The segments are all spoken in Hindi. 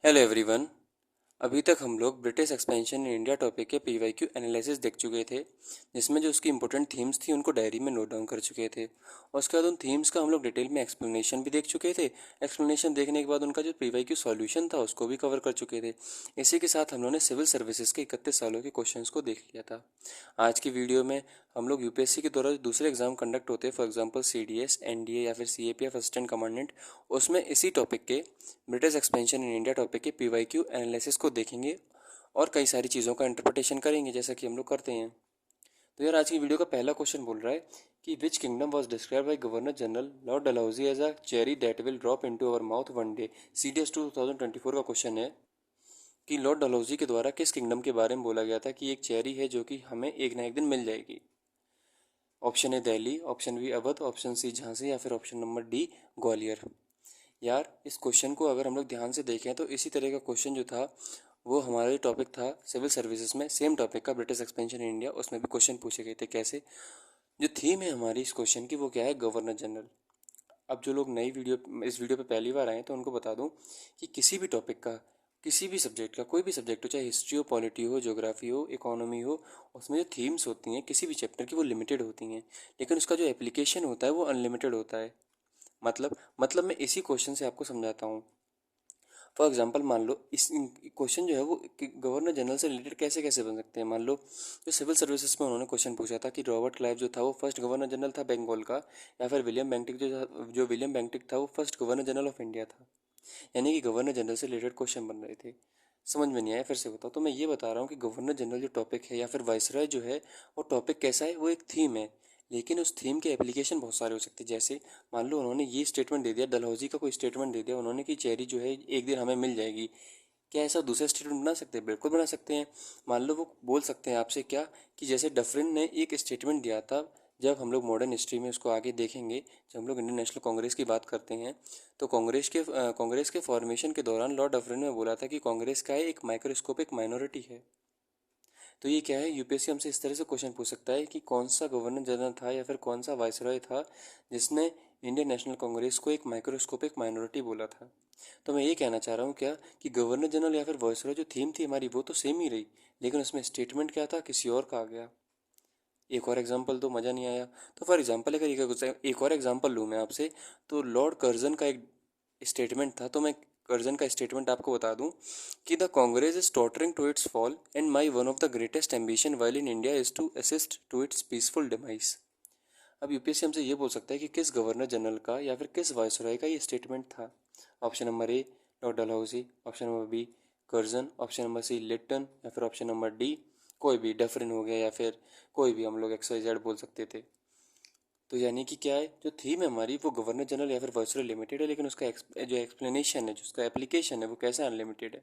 Hello everyone. अभी तक हम लोग British expansion in India topic के पीवाईक्यू एनालिसिस देख चुके थे, जिसमें जो उसकी इंपॉर्टेंट थीम्स थी उनको डायरी में नोट डाउन कर चुके थे और उसके बाद उन थीम्स का हम लोग डिटेल में एक्सप्लेनेशन भी देख चुके थे। एक्सप्लेनेशन देखने के बाद उनका जो पीवाईक्यू सॉल्यूशन था उसको भी कवर कर चुके थे। इसी के साथ हम लोगों ने सिविल सर्विसेज के 31 सालों के क्वेश्चंस को देख लिया था। आज की वीडियो में हम लोग यूपीएससी के द्वारा जो दूसरे एग्जाम कंडक्ट होते हैं, फॉर एग्जांपल सीडीएस, एनडीए या फिर सीएपीएफ असिस्टेंट कमांडेंट, उसमें इसी टॉपिक के British expansion in India topic के पीवाईक्यू एनालिसिस को देखेंगे और कई सारी चीज़ों का इंटरप्रिटेशन करेंगे, जैसा कि हम लोग करते हैं। तो यार, आज की वीडियो का पहला क्वेश्चन बोल रहा है कि which kingdom was describe by governor general lord Dalhousie as a cherry that will drop into our mouth one day. CDS 2024 का क्वेश्चन है कि लॉर्ड डलहौजी के द्वारा किस किंगडम के बारे में बोला गया था कि एक चेरी है जो कि हमें एक ना एक दिन मिल जाएगी। Option A Delhi, option B Awadh, option C Jhansi या फिर ऑप्शन नंबर डी ग्वालियर। यार, इस क्वेश्चन को अगर हम लोग ध्यान से देखें तो इसी तरह का क्वेश्चन जो था वो हमारा जो टॉपिक था सिविल सर्विसेज में, सेम टॉपिक का ब्रिटिश एक्सपेंशन इन इंडिया, उसमें भी क्वेश्चन पूछे गए थे। कैसे? जो थीम है हमारी इस क्वेश्चन की वो क्या है? Governor general. अब जो लोग नई वीडियो इस वीडियो पे पहली बार आए हैं तो उनको बता दूं कि किसी भी टॉपिक का, किसी भी सब्जेक्ट का, कोई भी सब्जेक्ट हो, चाहे हिस्ट्री हो, पॉलिटी हो, ज्योग्राफी हो, इकोनॉमी हो, उसमें जो थीम्स होती हैं किसी भी चैप्टर की वो लिमिटेड होती हैं, लेकिन उसका जो एप्लीकेशन होता है वो अनलिमिटेड होता है। मतलब मैं इसी क्वेश्चन से आपको समझाता हूँ। फॉर एग्जाम्पल, मान लो इस क्वेश्चन जो है वो गवर्नर जनरल से रिलेटेड कैसे कैसे बन सकते हैं। मान लो जो सिविल सर्विसेज में उन्होंने क्वेश्चन पूछा था कि रॉबर्ट क्लाइव जो था वो फर्स्ट गवर्नर जनरल था बंगाल का, या फिर विलियम बेंटिक जो विलियम बेंटिक था वो first governor general of India था। यानी कि गवर्नर जनरल से रिलेटेड क्वेश्चन बन रहे थे। समझ में नहीं आया? फिर से बताओ। तो मैं ये बता रहा हूँ कि गवर्नर जनरल जो टॉपिक है या फिर वाइसरॉय जो है वो टॉपिक कैसा है, वो एक थीम है, लेकिन उस थीम के एप्लीकेशन बहुत सारे हो सकते हैं। जैसे मान लो उन्होंने ये स्टेटमेंट दे दिया, डलहौजी का कोई स्टेटमेंट दे दिया उन्होंने कि चेरी जो है एक दिन हमें मिल जाएगी। क्या ऐसा दूसरा स्टेटमेंट बना सकते हैं? बिल्कुल बना सकते हैं। मान लो वो बोल सकते हैं आपसे क्या, कि जैसे डफरिन ने एक स्टेटमेंट दिया था, जब हम लोग मॉडर्न हिस्ट्री में उसको आगे देखेंगे, जब हम लोग इंडियन नेशनल कांग्रेस की बात करते हैं, तो कांग्रेस के फॉर्मेशन के दौरान लॉर्ड डफरिन ने बोला था कि कांग्रेस का एक माइक्रोस्कोपिक माइनॉरिटी है। तो ये क्या है, यूपीएससी हमसे इस तरह से क्वेश्चन पूछ सकता है कि कौन सा गवर्नर जनरल था या फिर कौन सा वाइसरॉय था जिसने इंडियन नेशनल कांग्रेस को एक माइक्रोस्कोपिक माइनॉरिटी बोला था। तो मैं ये कहना चाह रहा हूँ क्या, कि गवर्नर जनरल या फिर वाइसरॉय जो थीम थी हमारी वो तो सेम ही रही, लेकिन उसमें स्टेटमेंट क्या था, किसी और का आ गया। एक और एग्जांपल तो मज़ा नहीं आया। तो फॉर एग्जांपल अगर एक और एग्जांपल लूँ मैं आपसे, तो लॉर्ड कर्जन का एक स्टेटमेंट था, तो मैं कर्जन का स्टेटमेंट आपको बता दूं कि the Congress is tottering to its fall and my one of the greatest ambition while in India is to assist to its peaceful demise. अब यूपीएससी हमसे ये बोल सकता है कि किस गवर्नर जनरल का या फिर किस वायसरॉय का ये स्टेटमेंट था। Option number A lord Dalhousie, option number B Curzon, option number C Lipton, या फिर ऑप्शन नंबर डी कोई भी, डफरिन हो गया या फिर कोई भी, हम लोग एक्स वाई जेड बोल सकते थे। तो यानी कि क्या है, जो थीम है हमारी वो गवर्नर जनरल या फिर वाइसरॉय लिमिटेड है, लेकिन उसका जो एक्सप्लेनेशन है, जो उसका एप्लीकेशन है वो कैसा अनलिमिटेड है।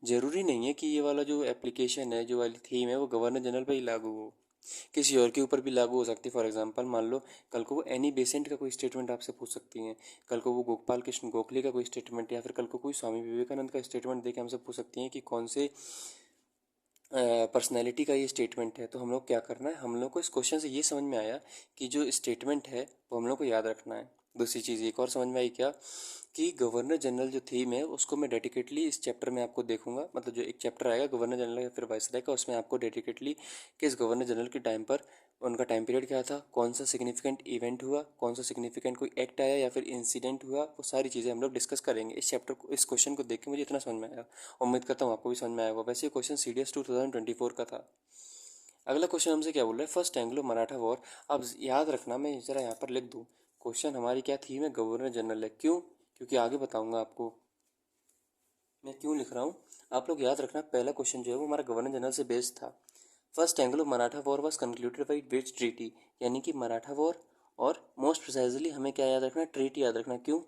जरूरी नहीं है कि ये वाला जो एप्लीकेशन है, जो वाली थीम है वो गवर्नर जनरल पे ही लागू हो, किसी और के ऊपर भी लागू हो सकती है। फॉर एग्जांपल, मान लो कल को वो एनी बेसेंट का कोई स्टेटमेंट आपसे पूछ सकती हैं, कल को वो गोपाल कृष्ण गोखले का कोई स्टेटमेंट, या फिर कल को कोई स्वामी विवेकानंद का स्टेटमेंट देके हमसे पूछ सकती हैं कि कौन से पर्सनैलिटी का ये स्टेटमेंट है। तो हम लोग क्या करना है, हम लोग को इस क्वेश्चन से ये समझ में आया कि जो स्टेटमेंट है वो हम लोग को याद रखना है। दूसरी चीज़ एक और समझ में आई क्या, कि गवर्नर जनरल जो थीम है उसको मैं डेडिकेटली इस चैप्टर में आपको देखूंगा। मतलब जो एक चैप्टर आएगा गवर्नर जनरल या फिर वाइसराय का, उसमें आपको डेडिकेटली किस गवर्नर जनरल के टाइम पर उनका टाइम पीरियड क्या था, कौन सा सिग्निफिकेंट इवेंट हुआ, कौन सा सिग्निफिकेंट कोई एक्ट आया या फिर इंसिडेंट हुआ, वो सारी चीज़ें हम लोग डिस्कस करेंगे इस चैप्टर को। इस क्वेश्चन को देख के मुझे इतना समझ में आया, उम्मीद करता हूँ आपको भी समझ में आया होगा। वैसे ये क्वेश्चन सीडीएस 2024 का था। अगला क्वेश्चन हमसे क्या बोल रहा है, फर्स्ट एंग्लो मराठा वॉर। अब याद रखना, मैं जरा यहाँ पर लिख दूँ, क्वेश्चन हमारी क्या थीम है, गवर्नर जनरल है। क्यों? क्योंकि आगे बताऊंगा आपको मैं क्यों लिख रहा हूँ। आप लोग याद रखना, पहला क्वेश्चन जो है वो हमारा गवर्नर जनरल से बेस्ड था। First Anglo Maratha war was concluded by which treaty, यानी कि मराठा वॉर, और मोस्ट प्रिसाइजली हमें क्या याद रखना, ट्रीटी याद रखना। क्यों?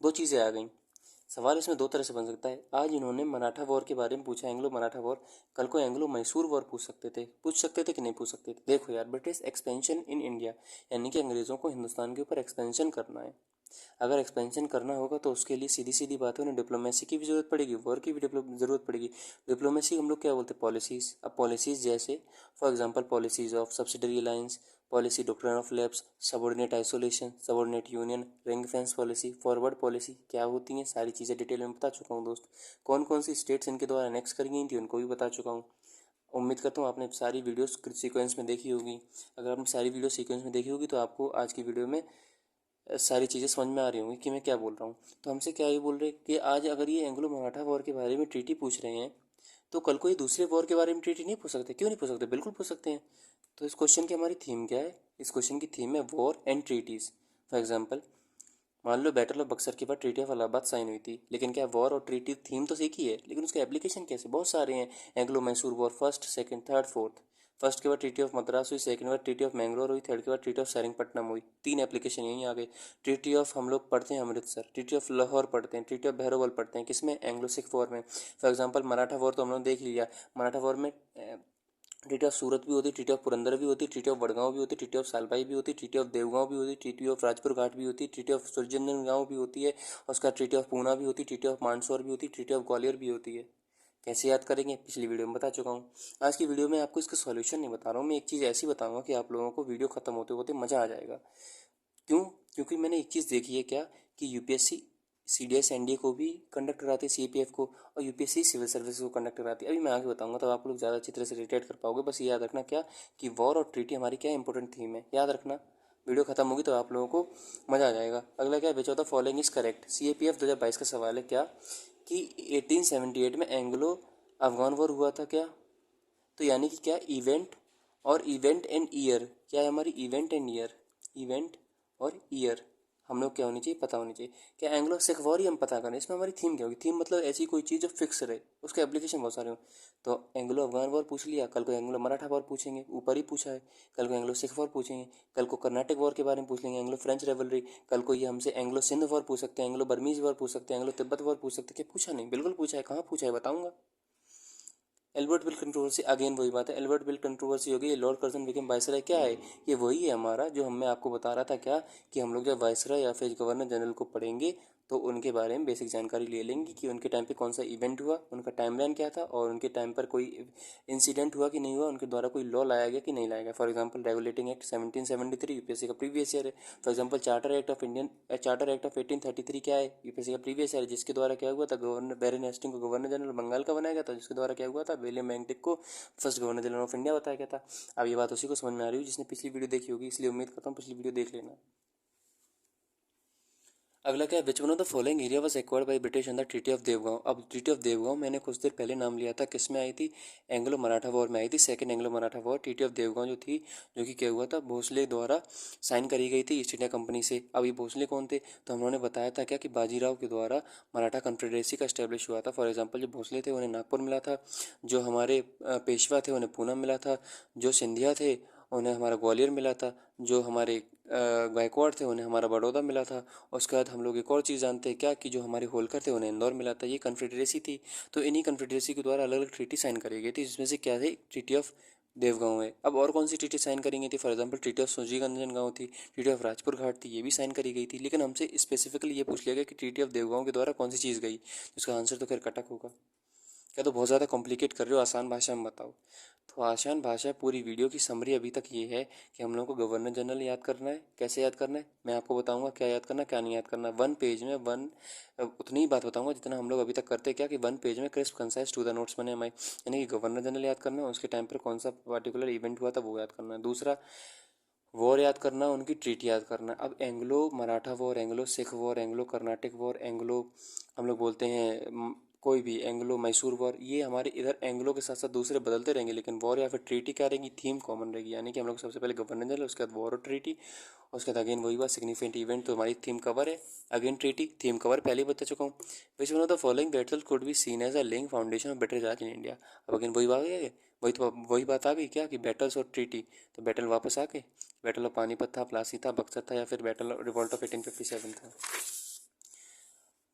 दो चीज़ें आ गई। सवाल इसमें दो तरह से बन सकता है। आज इन्होंने मराठा वॉर के बारे में पूछा, एंग्लो मराठा वॉर, कल को एंग्लो मैसूर वॉर पूछ सकते थे कि नहीं पूछ सकते थे। देखो यार, ब्रिटिश एक्सपेंशन इन इंडिया, यानी कि अंग्रेज़ों को हिंदुस्तान के ऊपर एक्सपेंशन करना है। अगर एक्सपेंशन करना होगा तो उसके लिए सीधी सीधी बात है, उन्हें डिप्लोमेसी की भी जरूरत पड़ेगी, वॉर की भी ज़रूरत पड़ेगी। डिप्लोमेसी हम लोग क्या बोलते हैं, पॉलिसीज़। अब पॉलिसीज़ जैसे for example policies of subsidiary alliance, policy, doctrine of lapse, subordinate isolation, subordinate union, ring fence policy, forward policy क्या होती हैं, सारी चीज़ें डिटेल में बता चुका हूँ दोस्त। कौन कौन सी स्टेट्स इनके द्वारा एनेक्स करी गई थी उनको भी बता चुका हूँ। उम्मीद करता हूँ आपने सारी वीडियोस सीक्वेंस में देखी होगी। अगर आपने सारी वीडियो सीक्वेंस में देखी होगी तो आपको आज की वीडियो में सारी चीज़ें समझ में आ रही होंगी कि मैं क्या बोल रहा हूँ। तो हमसे क्या ये बोल रहे हैं कि आज अगर ये एंग्लो मराठा वॉर के बारे में ट्रीटी पूछ रहे हैं तो कल को ये दूसरे वॉर के बारे में ट्रीटी नहीं पूछ सकते? क्यों नहीं पूछ सकते? बिल्कुल पूछ सकते हैं। तो इस क्वेश्चन की हमारी थीम क्या है? इस क्वेश्चन की थीम है war and treaties. For example, मान लो बैटल ऑफ बक्सर के बाद ट्रीटी ऑफ इलाहाबाद साइन हुई थी, लेकिन क्या वॉर और ट्रीटी थीम तो एक ही है, लेकिन उसके एप्लीकेशन कैसे? बहुत सारे हैं। Anglo Mysore war first, second, third, fourth. First के बाद ट्रीटी ऑफ मद्रास हुई, सेकंड के बाद ट्रीटी ऑफ मैंगलोर हुई, थर्ड के बाद ट्रीटी ऑफ सेरिंगपट्टनम हुई। तीन एप्लीकेशन यहीं आ गए। ट्रीटी ऑफ हम लोग पढ़ते हैं अमृतसर, ट्रीटी ऑफ लाहौर पढ़ते हैं, ट्रीटी ऑफ बहरोवल पढ़ते हैं, किसमें? एंग्लो सिख वॉर में। फॉर एग्जाम्पल मराठा वॉर तो हम लोग देख लिया। मराठा वॉर में ट्रीटी ऑफ सूरत भी होती, ट्रीटी ऑफ पुरंदर भी होती, ट्रीटी ऑफ वडगांव भी होती, ट्रीटी ऑफ सालबाई भी होती, ट्रीटी ऑफ देवगांव भी होती, ट्रीटी ऑफ राजपुर घाट भी होती, ट्रीटी ऑफ सुरजनगंज गांव भी होती है, और उसका ट्रीटी ऑफ पूना भी होती, ट्रीटी ऑफ मानसौर भी होती, ट्रीटी ऑफ ग्वालियर भी होती है। कैसे याद करेंगे? पिछली वीडियो में बता चुका हूँ। आज की वीडियो में आपको इसका सॉल्यूशन नहीं बता रहा हूँ, मैं एक चीज़ ऐसी बताऊँगा कि आप लोगों को वीडियो खत्म होते होते मज़ा आ जाएगा। क्यों? क्योंकि मैंने एक चीज़ देखी है क्या, कि यूपीएससी सीडीएस एनडीए को भी कंडक्ट कराती है, सीपीएफ को, और यूपीएससी सिविल सर्विस को कंडक्ट कराती है। अभी मैं आगे बताऊंगा तब आप लोग ज़्यादा अच्छी तरह से रिलेट कर पाओगे। बस ये याद रखना क्या, कि वॉर और ट्रीटी हमारी क्या इंपॉर्टेंट थीम है, याद रखना। वीडियो खत्म होगी तो आप लोगों को मज़ा आ जाएगा। अगला क्या है, विच of the following is correct. CAPF 2022 का सवाल है क्या, कि 1878 में एंग्लो अफगान वॉर हुआ था क्या? तो यानी कि क्या, इवेंट और इवेंट एंड ईयर, क्या है हमारी? इवेंट एंड ईयर, इवेंट और ईयर हम लोग क्या होनी चाहिए, पता होनी चाहिए। क्या एंग्लो सिख वॉर ही हम पता करें? इसमें हमारी थीम क्या होगी? थीम मतलब ऐसी कोई चीज़ जो फिक्स रहे, उसके एप्लीकेशन बहुत सारे हो। तो एंग्लो अफगान वॉर पूछ लिया, कल को एंग्लो मराठा वॉर पूछेंगे, ऊपर ही पूछा है। कल को एंग्लो सिख वॉर पूछेंगे, कल को कर्नाटक वॉर के बारे में पूछ लेंगे, एंग्लो फ्रेंच रेवलरी। कल को ये हमसे एंग्लो सिंध वॉर पूछ सकते हैं, एंग्लो बर्मीज वॉर पूछ सकते हैं, एंग्लो तिब्बत वॉर पूछ सकते हैं। क्या पूछा नहीं? बिल्कुल पूछा है। कहाँ पूछा है बताऊंगा। एल्बर्ट बिल कंट्रोवर्सी, अगेन वही बात है, एल्बर्ट बिल कंट्रोवर्सी होगी। ये लॉर्ड कर्जन विलियम वायसराय क्या है? ये वही है हमारा, जो मैं आपको बता रहा था क्या, कि हम लोग जब वायसराय या फिर गवर्नर जनरल को पढ़ेंगे तो उनके बारे में बेसिक जानकारी ले लेंगे, कि उनके टाइम पे कौन सा इवेंट हुआ, उनका टाइमलाइन क्या था, और उनके टाइम पर कोई इंसिडेंट हुआ कि नहीं हुआ, उनके द्वारा कोई लॉ लाया गया कि नहीं लाया गया। For example regulating act 1773 UPSC का प्रीवियस ईयर है। For example charter act of 1833 क्या है? यूपीएससी का प्रीवियस ईयर है, जिसके द्वारा क्या हुआ था, गवर्नर बैरन हेस्टिंग को गवर्नर जनरल बंगाल का बनाया गया था, जिसके द्वारा क्या हुआ था, विलियम बेंटिक को first governor general of India बताया गया था। अब ये बात उसी को समझ में आ रही है जिसने पिछली वीडियो देखी होगी, इसलिए उम्मीद करता हूँ पिछली वीडियो देख लेना। अगला क्या है, विच one of the following area was acquired by British in the treaty of Devgaon. अब ट्रीटी ऑफ देवगांव मैंने कुछ देर पहले नाम लिया था, किस में आई थी? एंग्लो मराठा वॉर में आई थी, second Anglo Maratha war. Treaty of Devgaon जो थी, जो कि क्या हुआ था, भोसले द्वारा साइन करी गई थी ईस्ट इंडिया कंपनी से। अब ये भोसले कौन थे? तो हम लोगों ने बताया था क्या, कि बाजीराव के द्वारा मराठा कन्फेडरेसी का स्टैब्लिश हुआ था। फॉर एग्जाम्पल जो भोसले थे उन्हें नागपुर मिला था, जो हमारे पेशवा थे उन्हें पूना मिला था, जो सिंधिया थे उन्हें हमारा ग्वालियर मिला था, जो हमारे गायकवाड़ थे उन्हें हमारा बड़ौदा मिला था। और उसके बाद हम लोग एक और चीज़ जानते हैं क्या, कि जो हमारे होलकर थे उन्हें इंदौर मिला था। ये कन्फेडरेसी थी। तो इन्हीं कन्फेडरेसी के द्वारा अलग अलग ट्रीटी साइन करी गई थी, जिसमें से क्या थी, ट्रीटी ऑफ देवगांव है। अब और कौन सी ट्रीटी साइन करी गई थी? फॉर एग्जाम्पल ट्रीटी ऑफ सूजीगंजन गांव थी, ट्रीटी ऑफ राजपुर घाट थी, ये भी साइन करी गई थी। लेकिन हमसे स्पेसिफिकली ये पूछ लिया गया कि ट्रीटी ऑफ देवगांव के द्वारा कौन सी चीज़ गई, जिसका आंसर तो खैर कटक होगा। क्या तो बहुत ज़्यादा कॉम्प्लिकेट कर रहे हो, आसान भाषा में बताओ। तो आसान भाषा पूरी वीडियो की समरी अभी तक ये है, कि हम लोग को गवर्नर जनरल याद करना है। कैसे याद करना है मैं आपको बताऊंगा, क्या याद करना क्या नहीं याद करना। वन पेज में उतनी ही बात बताऊंगा जितना हम लोग अभी तक करते हैं, क्या कि वन पेज में crisp concise to the notes बने हमारे। यानी कि गवर्नर जनरल याद करना है, उसके टाइम पर कौन सा पर्टिकुलर इवेंट हुआ था वो याद करना है। दूसरा, वॉर याद करना, उनकी ट्रीटी याद करना। अब Anglo Maratha war, Anglo Sikh war, Anglo Carnatic war, Anglo हम लोग बोलते हैं कोई भी, एंग्लो मैसूर वॉर, ये हमारे इधर एंग्लो के साथ साथ दूसरे बदलते रहेंगे, लेकिन वॉर या फिर ट्रीटी क्या रहेंगी, थीम कॉमन रहेगी। यानी कि हम लोग सबसे पहले गवर्नर जनरल, उसके बाद वॉर और ट्रीटी, उसके बाद अगेन वही बात, सिग्निफिकेंट इवेंट, तो हमारी थीम कवर है। अगेन ट्रीटी, थीम कवर पहले ही बता चुका हूँ। Which one of the following battle could be seen as a link foundation of British Raj in India. अब अगेन वही बात है, वही बात आ गई क्या, कि बैटल्स और ट्रीटी। तो बैटल वापस आके, बैटल ऑफ पानीपत था, प्लासी था, बक्सर था, या फिर बैटल रिवॉल्ट ऑफ 1857 था।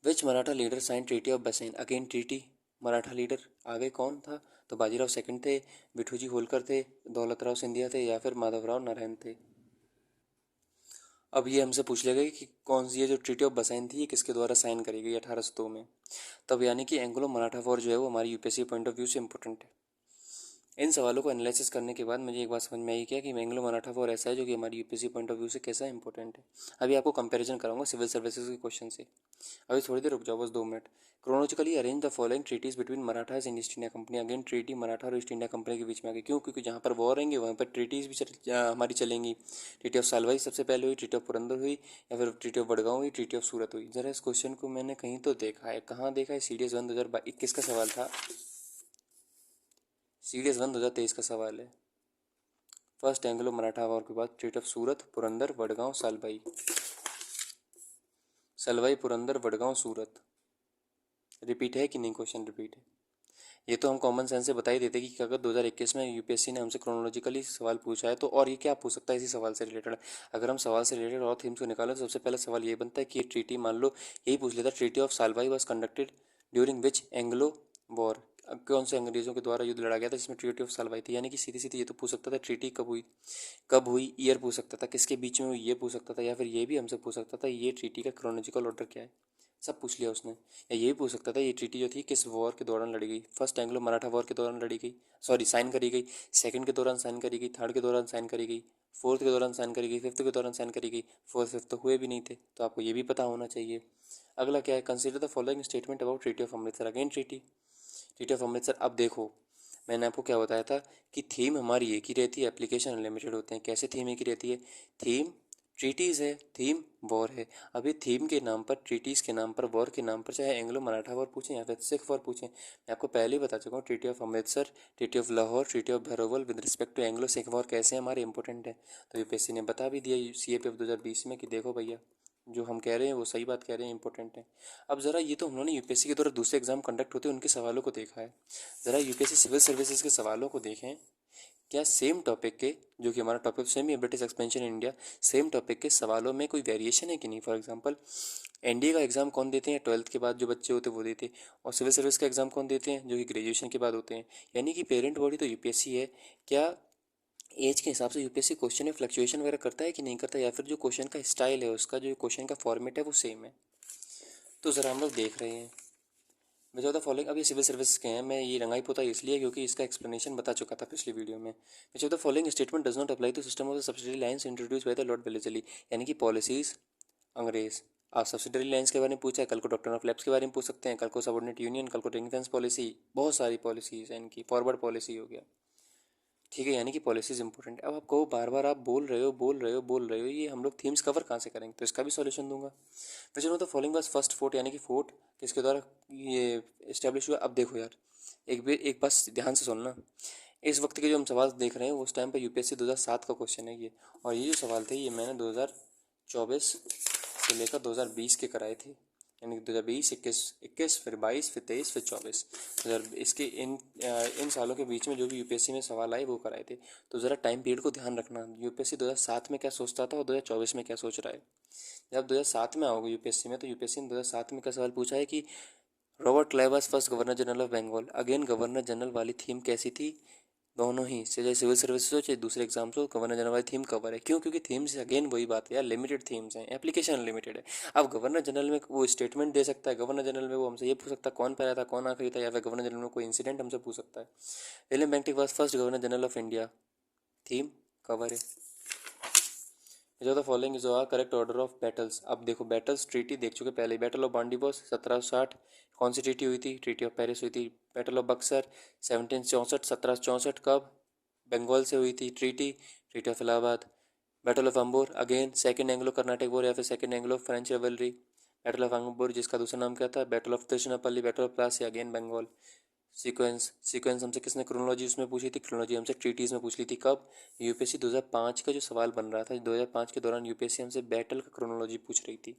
Which Maratha leader sign treaty of Bassein. Again treaty, Maratha leader आगे कौन था? तो बाजीराव सेकंड थे, बिठूजी होलकर थे, दौलत राव सिंधिया थे, या फिर माधवराव नारायण थे। अब ये हमसे पूछ लेगा कि कौन सी ये जो ट्रीटी ऑफ बसैन थी, ये किसके द्वारा साइन करी गई 1802 में। तब यानी कि एंग्लो मराठा वॉर जो है वो हमारी यूपीएससी पॉइंट ऑफ व्यू से इंपॉर्टेंट है। इन सवालों को एनालिसिस करने के बाद मुझे एक बात समझ में आई क्या कि एंग्लो मराठा वॉर ऐसा है जो कि हमारी यूपीएससी पॉइंट ऑफ व्यू से कैसा इंपॉर्टेंट है। अभी आपको कंपैरिजन कराऊंगा सिविल सर्विसेज के क्वेश्चन से। अभी थोड़ी देर रुक जाओ, बस 2 minute. Chronologically arrange the following treaties between Marathas and East India Company. Again treaty Maratha और ईस्ट इंडिया कंपनी के बीच में आ गई, क्यों? क्योंकि जहाँ पर वॉर रहेंगे वहाँ पर ट्रीटीज भी हमारी चलेंगी। ट्रीटी ऑफ सालवाई सबसे पहले हुई, ट्रीटी ऑफ पुरंदर हुई, या फिर ट्रीटी ऑफ बड़गांव हुई, ट्रीटी ऑफ सूरत हुई। जरा इस क्वेश्चन को मैंने कहीं तो देखा है, कहाँ देखा है? CDS 1 2021 का सवाल था। CDS 1 2023 का सवाल है। फर्स्ट एंग्लो मराठा वॉर के बाद treaty of Surat, Purandar, Wadgaon, Salbai. Salbai, Purandar, Wadgaon, Surat. Repeat है कि नहीं? क्वेश्चन रिपीट है। ये तो हम कॉमन सेंस से बता ही देते कि अगर 2021 में यूपीएससी ने हमसे क्रोनोलॉजिकली सवाल पूछा है तो और ये क्या पूछ सकता है इसी सवाल से रिलेटेड। अगर हम सवाल से रिलेटेड और थीम्स को निकालें तो सबसे पहला सवाल ये बनता है कि ये ट्रीटी, मान लो यही पूछ लेता, treaty of Salbai was conducted during which Anglo war. अब कौन से अंग्रेजों के द्वारा युद्ध लड़ा गया था जिसमें ट्रीटी ऑफ सालवाई थी। यानी कि सीधी सीधी ये तो पूछ सकता था ट्रीटी कब हुई, कब हुई, ईयर पूछ सकता था, किसके बीच में हुई ये पूछ सकता था, या फिर ये भी हमसे पूछ सकता था ये ट्रीटी का क्रोनोलॉजिकल ऑर्डर क्या है। सब पूछ लिया उसने। या ये भी पूछ सकता था ये ट्रीटी जो थी किस वॉर के दौरान लड़ी गई। फर्स्ट एंग्लो मराठा वॉर के दौरान लड़ी गई, सॉरी साइन करी गई। सेकंड के दौरान साइन करी गई, थर्ड के दौरान साइन करी गई, फोर्थ के दौरान साइन करी गई, फिफ्थ के दौरान साइन करी गई। फोर्थ फिफ्थ तो हुए भी नहीं थे, तो आपको ये भी पता होना चाहिए। अगला क्या है? Consider the following statement about treaty of Amritsar. Again treaty, treaty of Amritsar. अब देखो मैंने आपको क्या बताया था कि थीम हमारी एक ही रहती है, एप्लीकेशन अनलिमिटेड होते हैं। कैसे थीम एक ही रहती है? थीम ट्रीटीज़ है, थीम वॉर है। अभी थीम के नाम पर, ट्रीटीज़ के नाम पर, वॉर के नाम पर, चाहे एंग्लो मराठा वॉर पूछें या फिर सिख वॉर पूछें, मैं आपको पहले ही बता चुका हूँ treaty of Amritsar, treaty of Lahore, treaty of Bhairowal with respect to Anglo Sikh war कैसे हमारे इंपॉर्टेंट है। तो यूपीएससी ने बता भी दिया CAPF 2020 में कि देखो भैया जो हम कह रहे हैं वो सही बात कह रहे हैं, इंपॉर्टेंट है। अब ज़रा ये तो हम लोगों ने यूपीएससी के द्वारा दूसरे एग्जाम कंडक्ट होते हैं उनके सवालों को देखा है। ज़रा यूपीएससी सिविल सर्विसेज के सवालों को देखें। क्या सेम टॉपिक के, जो कि हमारा टॉपिक सेम ही है, British expansion in India, same topic के सवालों में कोई वेरिएशन है कि नहीं। फॉर एग्जांपल एनडीए का एग्जाम कौन देते हैं? 12th के बाद जो बच्चे होते हैं वो देते हैं। और सिविल सर्विस का एग्जाम कौन देते हैं? जो कि ग्रेजुएशन के बाद होते हैं। यानी कि पेरेंट बॉडी तो यूपीएससी है। क्या एज के हिसाब से यूपीएससी क्वेश्चन में फ्लक्चुएशन वगैरह करता है कि नहीं करता, या फिर जो क्वेश्चन का स्टाइल है, उसका जो क्वेश्चन का फॉर्मेट है वो सेम है? तो ज़रा हम लोग देख रहे हैं। विच ऑफ द फॉलोइंग, अब ये सिविल सर्विस के हैं, मैं ये रंगाई पोता इसलिए क्योंकि इसका एक्सप्लेनेशन बता चुका था पिछली वीडियो में। Which of the following statement does not apply to system of the subsidiary lines introduce by the lord Wellesley. यानी कि पॉलिसीज अंग्रेज। आज सब्सिडरी लाइन्स के बारे में पूछा है, कल को डॉक्टर ऑफ लैब्स के बारे में पूछ सकते हैं, कल को सबऑर्डिनेट यूनियन, कल को रिंग फेंस पॉलिसी, बहुत सारी पॉलिसीज हैं इनकी, फॉरवर्ड पॉलिसी हो गया। ठीक है, यानी कि पॉलिसीज इंपॉर्टेंट है। अब आप कहो बार बार आप बोल रहे हो बोल रहे हो बोल रहे हो, ये हम लोग थीम्स कवर कहाँ से करेंगे? तो इसका भी सॉल्यूशन दूंगा। विच one of the following was first fort, यानी कि फोर्ट किसके द्वारा ये इस्टेब्लिश हुआ। अब देखो यार, एक बात ध्यान से सुनना। इस वक्त के जो हम सवाल देख रहे हैं वो उस टाइम पर यूपीएससी 2007 का क्वेश्चन है ये। और ये जो सवाल थे ये मैंने 2024 से लेकर 2020 के कराए थे। यानी कि 2020, 21, फिर 22, फिर 23, फिर 24। इसके इन सालों के बीच में जो भी यूपीएससी में सवाल आए वो कराए थे। तो ज़रा टाइम पीरियड को ध्यान रखना, यूपीएससी 2007 में क्या सोचता था और 2024 में क्या सोच रहा है। जब 2007 में आओगे यूपीएससी में, तो यूपीएससी ने 2007 में क्या सवाल पूछा है कि Robert Clive was first governor general of Bengal. Again governor general वाली थीम कैसी थी? दोनों ही से, चाहे सिविल सर्विस हो चाहे दूसरे एग्जाम्स हो, गवर्नर जनरल वाली थीम कवर है। क्यों? क्योंकि थीम्स अगेन वही बात है यार, लिमिटेड थीम्स हैं, एप्लीकेशन अनलिमिटेड है। अब गवर्नर जनरल में वो स्टेटमेंट दे सकता है, गवर्नर जनरल में वो हमसे ये पूछ सकता है कौन पहला था कौन आखिरी था, या फिर गवर्नर जनरल में कोई इंसिडेंट हमसे पूछ सकता है। William Bentinck was first governor general of India, theme cover है। जो the following is are correct order of battles. अब देखो बैटल्स ट्रीटी देख चुके पहले। बैटल ऑफ बांडीबोस 1760, कौन सी ट्रीटी हुई थी? ट्रीटी ऑफ पेरिस हुई थी। बैटल ऑफ बक्सर 1764, 1764 कब? बंगाल से हुई थी treaty, treaty of Allahabad. Battle of Ambur again second Anglo Carnatic war या फिर second Anglo French rivalry. Battle of Ambur जिसका दूसरा नाम क्या था? Battle of Trichinopoly, battle of Plassey, again Bengal. Sequence हमसे किसने क्रोनोलॉजी उसमें पूछी थी? क्रोनोलॉजी हमसे ट्रीटीज़ में पूछ ली थी। कब? यूपीएससी 2005 का जो सवाल बन रहा था 2005 के दौरान यूपीएससी हमसे बैटल का क्रोनोलॉजी पूछ रही थी।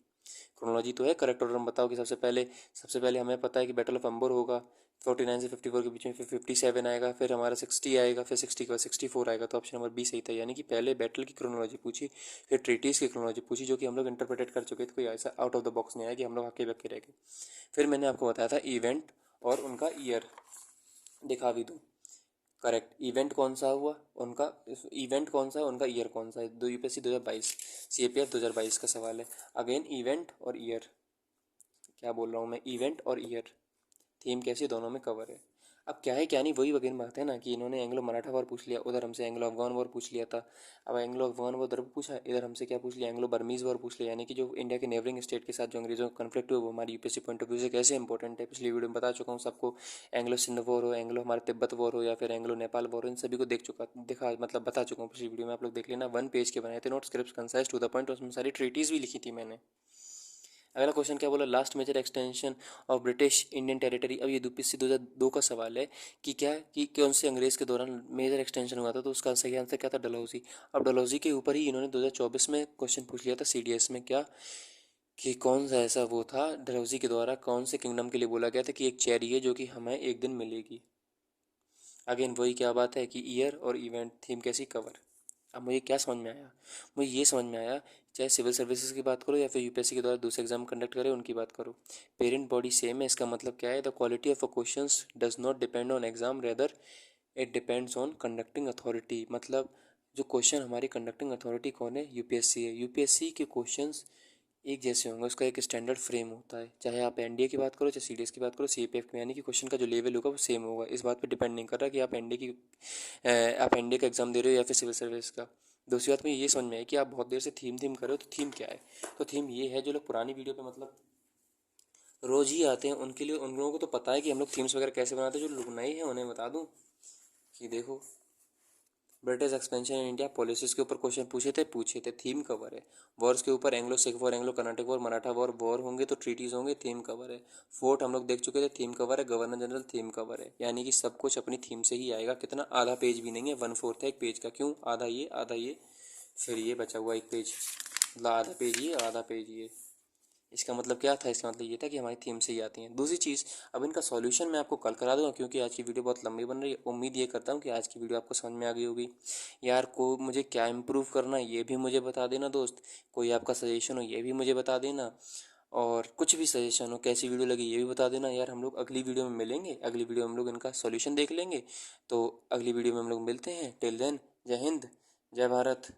क्रोनोलॉजी तो है, करेक्ट ऑर्डर में बताओ कि सबसे पहले हमें पता है कि बैटल ऑफ अम्बोर होगा 49 से 54 के बीच में, फिर 57 आएगा, फिर हमारा 60 आएगा, फिर 60 के बाद 64 आएगा। तो ऑप्शन नंबर बी सही था। यानी कि पहले बैटल की क्रोनोलॉजी पूछी, फिर ट्रीटीज़ की क्रोनोलॉजी पूछी, जो कि हम लोग इंटरप्रेटेड कर चुके थे। कोई ऐसा आउट ऑफ द बॉक्स नहीं आया कि हम लोग हक्के बक्के रह गए। फिर मैंने आपको बताया था इवेंट और उनका ईयर दिखा भी दूँ। करेक्ट, इवेंट कौन सा हुआ उनका, इवेंट कौन सा है उनका, ईयर कौन सा है। दो यूपीएससी 2022, CAPF 2022 का सवाल है। अगेन इवेंट और ईयर, क्या बोल रहा हूँ मैं, इवेंट और ईयर, थीम कैसी, दोनों में कवर है। अब क्या है क्या नहीं वही वगैरह बात है ना कि इन्होंने एंग्लो मराठा वॉर पूछ लिया, उधर हमसे एंग्लो अफगान वॉर पूछ लिया था। अब एंग्लो अफगान वॉर उधर पूछा, इधर हमसे क्या पूछ लिया, एंग्लो बर्मीज़ वॉर पूछ लिया। यानी कि जो इंडिया के नेबरिंग स्टेट के साथ जो अंग्रेजों का कन्फ्लिक्ट हुआ वो हमारी यूपीएससी पॉइंट ऑफ व्यू से कैसे इंपॉर्टेंट है, पिछली वीडियो में बता चुका हूँ सबको। एंग्लो सिंध वॉर हो, एंग्लो हमारे तिब्बत वॉर हो, या फिर एंग्लो नेपाल वॉर हो, इन सभी को दिखा बता चुका हूँ पिछली वीडियो में। आप लोग देख लेना, 1 पेज के बनाए थे note, script concise to the point, उसमें सारी ट्रीटीज भी लिखी थी मैंने। अगला क्वेश्चन क्या बोला, last major extension of British Indian territory. अब ये यूपीएससी 2002 का सवाल है कि क्या कि कौन से अंग्रेज के दौरान मेजर एक्सटेंशन हुआ था, तो उसका सही आंसर क्या था, डलहौजी। अब डलहौजी के ऊपर ही इन्होंने 2024 में क्वेश्चन पूछ लिया था सीडीएस में, क्या कि कौन सा ऐसा वो था डलहौजी के द्वारा कौन से किंगडम के लिए बोला गया था कि एक चेरी है जो कि हमें एक दिन मिलेगी। अगेन वही क्या बात है कि ईयर और इवेंट थीम कैसी कवर। अब मुझे क्या समझ में आया, मुझे ये समझ में आया, चाहे सिविल सर्विसेज की बात करो या फिर यूपीएससी के द्वारा दूसरे एग्जाम कंडक्ट करें उनकी बात करो, पेरेंट बॉडी सेम है। इसका मतलब क्या है, the quality of a questions does not depend on exam, rather it depends on conducting authority. मतलब जो क्वेश्चन हमारी कंडक्टिंग अथॉरिटी कौन है, यूपीएससी है। यूपीएससी के क्वेश्चंस एक जैसे होंगे, उसका एक स्टैंडर्ड फ्रेम होता है, चाहे आप एनडीए की बात करो चाहे सीडीएस की बात करो, सीपीएफ की, यानी कि क्वेश्चन का जो लेवल होगा वो सेम होगा। इस बात पे डिपेंड नहीं कर रहा कि आप एनडीए का एग्जाम दे रहे हो या फिर सिविल सर्विस का। दूसरी बात मुझे ये समझ में है कि आप बहुत देर से थीम थीम कर रहे हो, तो थीम क्या है। तो थीम ये है, जो लोग पुरानी वीडियो पे मतलब रोज ही आते हैं उनके लिए, उन लोगों को तो पता है कि हम लोग थीम्स वगैरह कैसे बनाते हैं। जो लोग नए हैं उन्हें बता दूं कि देखो, British expansion in India policies के ऊपर क्वेश्चन पूछे थे, थीम कवर है। वॉर्स के ऊपर Anglo Sikh war, Anglo Carnatic war, Maratha war, war होंगे तो ट्रीटीज होंगे, थीम कवर है। फोर्ट हम लोग देख चुके थे, थीम कवर है। गवर्नर जनरल थीम कवर है। यानी कि सब कुछ अपनी थीम से ही आएगा। कितना, आधा पेज भी नहीं है, 1/4 है एक पेज का। क्यों आधा, ये आधा ये, फिर ये बचा हुआ एक पेज, मतलब आधा पेज ये आधा पेज ये। इसका मतलब क्या था, इसका मतलब ये था कि हमारी थीम से ही आती हैं। दूसरी चीज़, अब इनका सॉल्यूशन मैं आपको कल करा दूंगा क्योंकि आज की वीडियो बहुत लंबी बन रही है। उम्मीद ये करता हूँ कि आज की वीडियो आपको समझ में आ गई होगी। यार को मुझे क्या इम्प्रूव करना है ये भी मुझे बता देना दोस्त, कोई आपका सजेशन हो ये भी मुझे बता देना, और कुछ भी सजेशन हो कैसी वीडियो लगी ये भी बता देना। यार हम लोग अगली वीडियो में मिलेंगे, अगली वीडियो में हम लोग इनका सॉल्यूशन देख लेंगे। तो अगली वीडियो में हम लोग मिलते हैं। टिल देन, जय हिंद, जय भारत।